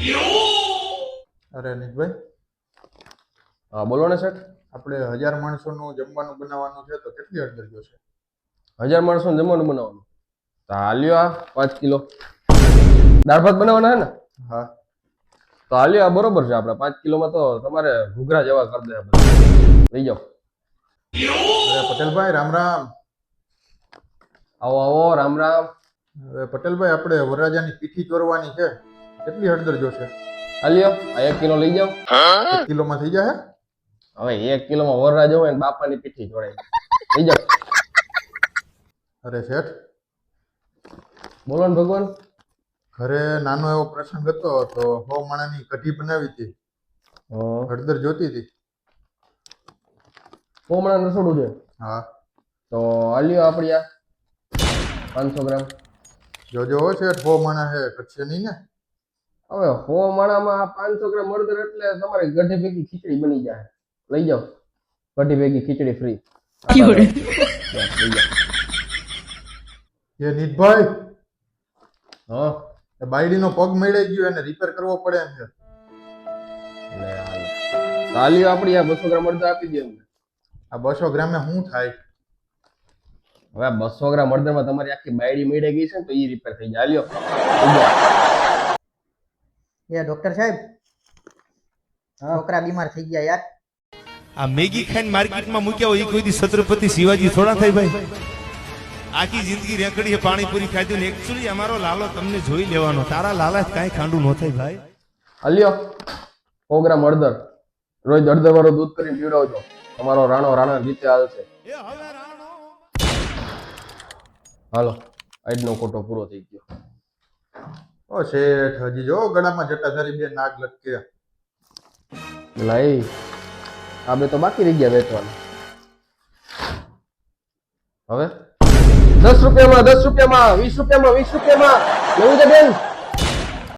અરે નીતભાઈ, હા બોલો ને શેઠ. આપણે 1000 માણસોનું જમવાનું બનાવવાનું છે તો કેટલી હળદર જોશે? 1000 માણસોને જમવાનું બનાવવાનું. તો હાલ્યો આ 5 કિલો દાળ ભાત બનાવવાના હે ને? હા. તો હાલ્યો આ બરોબર છે. આપણે 5 કિલોમાં તો તમારે ઘૂઘરા જેવા કરી દે બધા. લઈ જાઓ. અરે પટેલભાઈ, રામ રામ. આવો આવો, રામ રામ. હવે પટેલભાઈ, આપણે વરરાજાની પીઠી ચોરવાની છે, કેટલી હળદર જોશે? હાલ્યો આ 1 કિલો લઈ જાઓ. 1 કિલોમાં થઈ જાય? હવે 1 કિલોમાં વરરાજ હોય ને બાપાની પીઠી જોડાય. લઈ જાઓ. અરે શેઠ, બોલો ને ભગવાન. ઘરે નાનો એવો પ્રસંગ હતો તો 100 માણાની કઢી બનાવી હતી, હળદર જોતી હતી. કોમળા રસોડું છે. હા. તો હાલ્યો આપણી આ 500 ગ્રામ. જોજો હો શેઠ, 100 માણા છે, ઘટશે નહીં ને? હવે 100 માણામાં 500 ગ્રામ હળદર એટલે તમારી ગઢે ભેગી ખીચડી બની જાય. લઈ જાઓ. ગઢી ભેગી ખીચડી ફ્રી. એ નીતભાઈ, હા એ બાયડીનો પગ મેળાઈ ગયો, એને રિપેર કરવો પડે એમ છે. તાલીઓ આપણી આ 200 ગ્રામ હળદર આપી દે અમને. આ 200 ગ્રામે શું થાય? હવે 200 ગ્રામ હળદરમાં તમારી આખી બાયડી મેળાઈ ગઈ છે ને તો ઈ રિપેર થઈ જાય. હાલ્યો. એ ડોક્ટર સાહેબ, છોકરા બીમાર થઈ ગયા યાર. આ મેગી ખાઈને માર્કેટમાં મૂક્યા હોય એ કોઈ દી છત્રપતિ શિવાજી થોડા થાય ભાઈ. આખી જિંદગી રેકડીએ પાણીપુરી ખાધી ને એકચ્યુઅલી અમારો લાલો તમને જોઈ લેવાનો. તારા લાલા કાંઈ ખાંડું ન થાય ભાઈ. હાલ્યો 100 ગ્રામ હળદર. રોજ હળદર વાળું દૂધ કરીને પીવડાવજો. તમારો રાણો રાણા રીતે હાલશે. હાલો, આજનો કોટો પૂરો થઈ ગયો. ઓ શેઠ, હજી જો ગળામાં જટાધારી 2 નાગ લટકે. લાઈ આ બે તો બાકી રહી ગયા વેચવાના. હવે 10 રૂપિયામાં 10 રૂપિયામાં 20 રૂપિયામાં 20 રૂપિયામાં લેવું છે બેન?